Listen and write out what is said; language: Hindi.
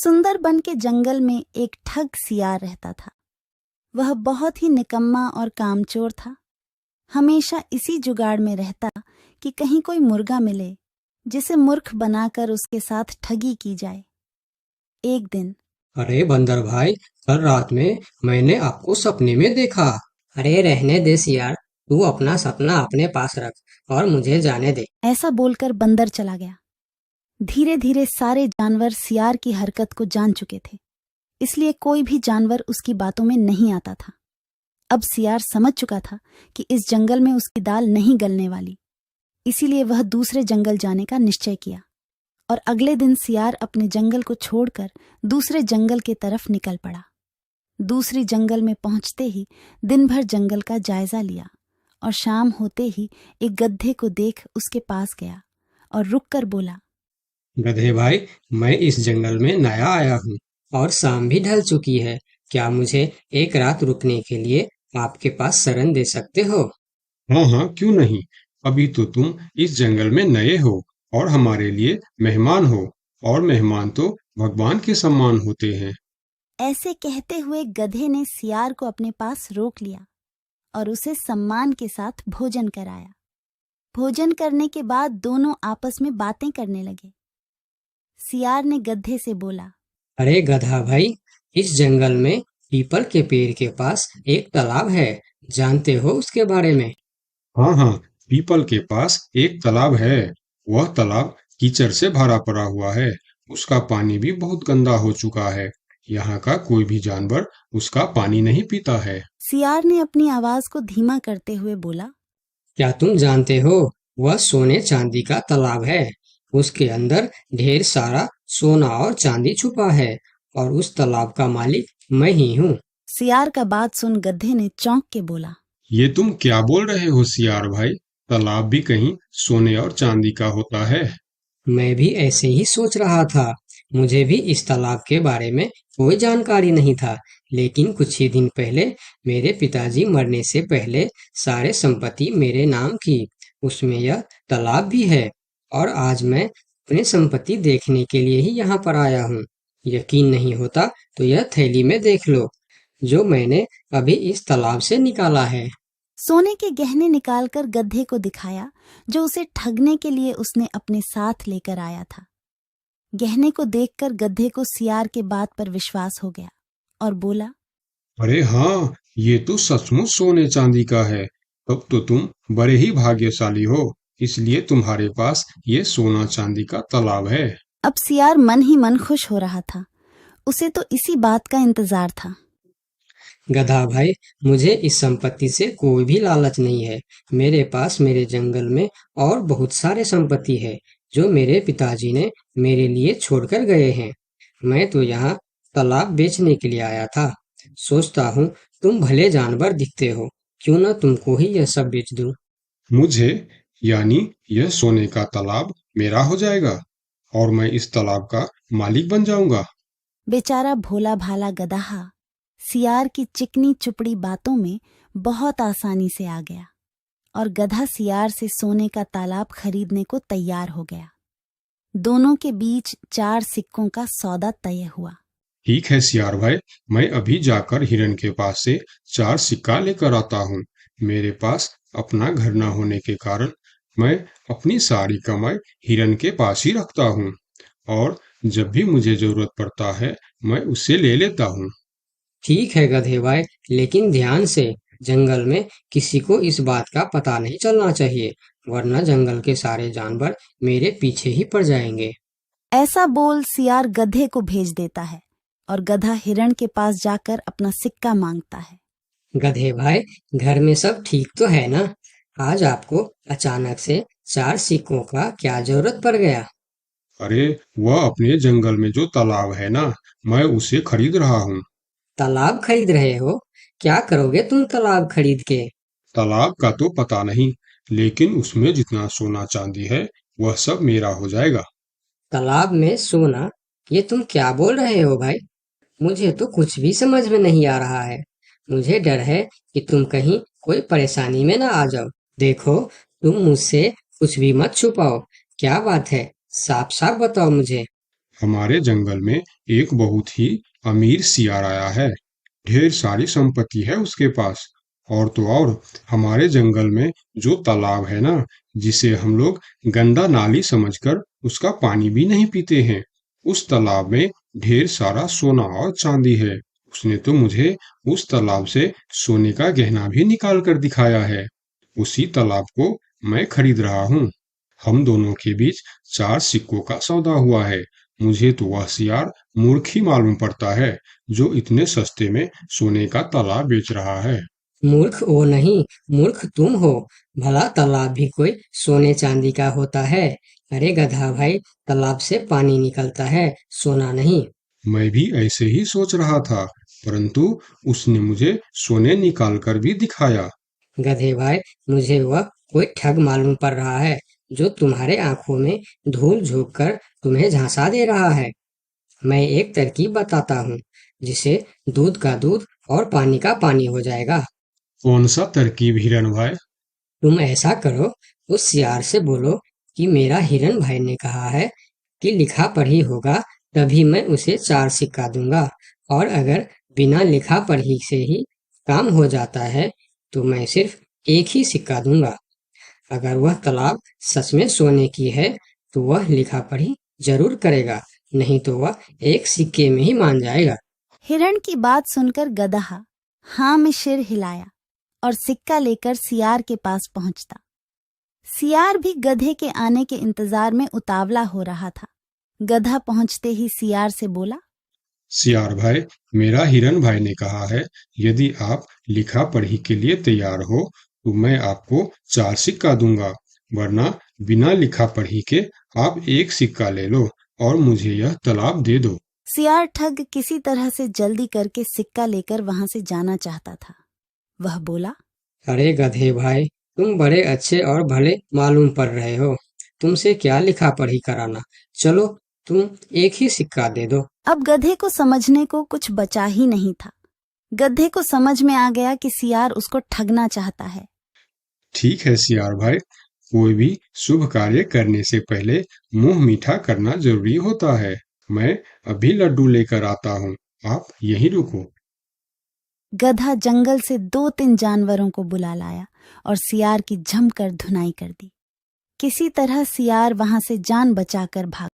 सुंदरबन के जंगल में एक ठग सियार रहता था। वह बहुत ही निकम्मा और कामचोर था। हमेशा इसी जुगाड़ में रहता कि कहीं कोई मुर्गा मिले जिसे मूर्ख बनाकर उसके साथ ठगी की जाए। एक दिन, अरे बंदर भाई, कल रात में मैंने आपको सपने में देखा। अरे रहने दे सियार, तू अपना सपना अपने पास रख और मुझे जाने दे। ऐसा बोलकर बंदर चला गया। धीरे धीरे सारे जानवर सियार की हरकत को जान चुके थे, इसलिए कोई भी जानवर उसकी बातों में नहीं आता था। अब सियार समझ चुका था कि इस जंगल में उसकी दाल नहीं गलने वाली, इसीलिए वह दूसरे जंगल जाने का निश्चय किया और अगले दिन सियार अपने जंगल को छोड़कर दूसरे जंगल के तरफ निकल पड़ा। दूसरी जंगल में पहुंचते ही दिन भर जंगल का जायजा लिया और शाम होते ही एक गधे को देख उसके पास गया और रुककर बोला, गधे भाई, मैं इस जंगल में नया आया हूँ और शाम भी ढल चुकी है। क्या मुझे एक रात रुकने के लिए आपके पास शरण दे सकते हो? हाँ हाँ, क्यों नहीं। अभी तो तुम इस जंगल में नए हो और हमारे लिए मेहमान हो, और मेहमान तो भगवान के समान होते हैं। ऐसे कहते हुए गधे ने सियार को अपने पास रोक लिया और उसे सम्मान के साथ भोजन कराया। भोजन करने के बाद दोनों आपस में बातें करने लगे। सियार ने गधे से बोला, अरे गधा भाई, इस जंगल में पीपल के पेड़ के पास एक तालाब है, जानते हो उसके बारे में? हाँ हाँ, पीपल के पास एक तालाब है। वह तालाब कीचड़ से भरा पड़ा हुआ है। उसका पानी भी बहुत गंदा हो चुका है। यहाँ का कोई भी जानवर उसका पानी नहीं पीता है। सियार ने अपनी आवाज को धीमा करते हुए बोला, क्या तुम जानते हो, वह सोने चांदी का तालाब है। उसके अंदर ढेर सारा सोना और चांदी छुपा है और उस तालाब का मालिक मैं ही हूँ। सियार का बात सुन गधे ने चौंक के बोला, ये तुम क्या बोल रहे हो सियार भाई? तालाब भी कहीं सोने और चांदी का होता है? मैं भी ऐसे ही सोच रहा था। मुझे भी इस तालाब के बारे में कोई जानकारी नहीं था, लेकिन कुछ ही दिन पहले मेरे पिताजी मरने से पहले सारे संपत्ति मेरे नाम की। उसमें यह तालाब भी है और आज मैं अपनी संपत्ति देखने के लिए ही यहाँ पर आया हूँ। यकीन नहीं होता तो यह थैली में देख लो, जो मैंने अभी इस तालाब से निकाला है। सोने के गहने निकालकर गधे को दिखाया, जो उसे ठगने के लिए उसने अपने साथ लेकर आया था। गहने को देखकर गधे को सियार के बात पर विश्वास हो गया और बोला, अरे हाँ, ये तो सचमुच सोने चांदी का है। तब तो तुम बड़े ही भाग्यशाली हो, इसलिए तुम्हारे पास ये सोना चांदी का तालाब है। अब सियार मन ही मन खुश हो रहा था। उसे तो इसी बात का इंतजार था। गधा भाई, मुझे इस संपत्ति से कोई भी लालच नहीं है। मेरे पास मेरे जंगल में और बहुत सारे संपत्ति है, जो मेरे पिताजी ने मेरे लिए छोड़कर गए हैं। मैं तो यहाँ तालाब बेचने के लिए आया था। सोचता हूँ तुम भले जानवर दिखते हो, क्यों ना तुमको ही यह सब बेच दूं। मुझे, यानी यह सोने का तालाब मेरा हो जाएगा और मैं इस तालाब का मालिक बन जाऊंगा। बेचारा भोला भाला गदहा सियार की चिकनी चुपड़ी बातों में बहुत आसानी से आ गया और गधा सियार से सोने का तालाब खरीदने को तैयार हो गया। दोनों के बीच 4 सिक्कों का सौदा तय हुआ। ठीक है सियार भाई, मैं अभी जाकर हिरन के पास से 4 सिक्का लेकर आता हूँ। मेरे पास अपना घर न होने के कारण मैं अपनी सारी कमाई हिरन के पास ही रखता हूँ, और जब भी मुझे जरूरत पड़ता है मैं उससे ले लेता हूँ। ठीक है गधे भाई, लेकिन ध्यान से, जंगल में किसी को इस बात का पता नहीं चलना चाहिए, वरना जंगल के सारे जानवर मेरे पीछे ही पड़ जाएंगे। ऐसा बोल सियार गधे को भेज देता है और गधा हिरण के पास जाकर अपना सिक्का मांगता है। गधे भाई, घर में सब ठीक तो है ना? आज आपको अचानक से 4 सिक्कों का क्या जरूरत पड़ गया? अरे, वह अपने जंगल में जो तालाब है ना, मैं उसे खरीद रहा हूँ। तालाब खरीद रहे हो? क्या करोगे तुम तालाब खरीद के? तालाब का तो पता नहीं, लेकिन उसमें जितना सोना चांदी है वह सब मेरा हो जाएगा। तालाब में सोना? ये तुम क्या बोल रहे हो भाई? मुझे तो कुछ भी समझ में नहीं आ रहा है। मुझे डर है कि तुम कहीं कोई परेशानी में ना आ जाओ। देखो, तुम मुझसे कुछ भी मत छुपाओ। क्या बात है? साफ साफ बताओ मुझे। हमारे जंगल में एक बहुत ही अमीर सियार आया है। ढेर सारी संपत्ति है उसके पास। और तो और हमारे जंगल में जो तालाब है ना, जिसे हम लोग गंदा नाली समझकर उसका पानी भी नहीं पीते हैं, उस तालाब में ढेर सारा सोना और चांदी है। उसने तो मुझे उस तालाब से सोने का गहना भी निकाल कर दिखाया है। उसी तालाब को मैं खरीद रहा हूँ। हम दोनों के बीच 4 सिक्कों का सौदा हुआ है। मुझे तो वह सियार मूर्ख ही मालूम पड़ता है, जो इतने सस्ते में सोने का तालाब बेच रहा है। मूर्ख वो नहीं, मूर्ख तुम हो। भला तालाब भी कोई सोने चांदी का होता है? अरे गधा भाई, तालाब से पानी निकलता है, सोना नहीं। मैं भी ऐसे ही सोच रहा था, परंतु उसने मुझे सोने निकाल कर भी दिखाया। गधे भाई, मुझे वह कोई ठग मालूम पड़ रहा है, जो तुम्हारे आंखों में धूल झोंक कर तुम्हें झांसा दे रहा है। मैं एक तरकीब बताता हूँ, जिसे दूध का दूध और पानी का पानी हो जाएगा। कौन सा तरकीब हिरन भाई? तुम ऐसा करो, उस सियार से बोलो कि मेरा हिरन भाई ने कहा है कि लिखा पढ़ी होगा तभी मैं उसे 4 सिक्का दूंगा, और अगर बिना लिखा पढ़ी से ही काम हो जाता है तो मैं सिर्फ एक ही सिक्का दूंगा। अगर वह तालाब सच में सोने की है तो वह लिखा पढ़ी जरूर करेगा, नहीं तो वह एक सिक्के में ही मान जाएगा। हिरण की बात सुनकर गधा हाँ में सिर हिलाया और सिक्का लेकर सियार के पास पहुंचता। सियार भी गधे के आने के इंतजार में उतावला हो रहा था। गधा पहुंचते ही सियार से बोला, सियार भाई, मेरा हिरन भाई ने कहा है, यदि आप लिखा पढ़ी के लिए तैयार हो तो मैं आपको 4 सिक्का दूंगा, वरना बिना लिखा पढ़ी के आप एक सिक्का ले लो और मुझे यह तालाब दे दो। सियार ठग किसी तरह से जल्दी करके सिक्का लेकर वहां से जाना चाहता था। वह बोला, अरे गधे भाई, तुम बड़े अच्छे और भले मालूम पड़ रहे हो, तुमसे क्या लिखा पढ़ी कराना। चलो, तुम एक ही सिक्का दे दो। अब गधे को समझने को कुछ बचा ही नहीं था। गधे को समझ में आ गया कि सियार उसको ठगना चाहता है। ठीक है सियार भाई, कोई भी शुभ कार्य करने से पहले मुंह मीठा करना जरूरी होता है। मैं अभी लड्डू लेकर आता हूँ, आप यहीं रुको। गधा जंगल से 2-3 जानवरों को बुला लाया और सियार की जमकर धुनाई कर दी। किसी तरह सियार वहां से जान बचाकर भाग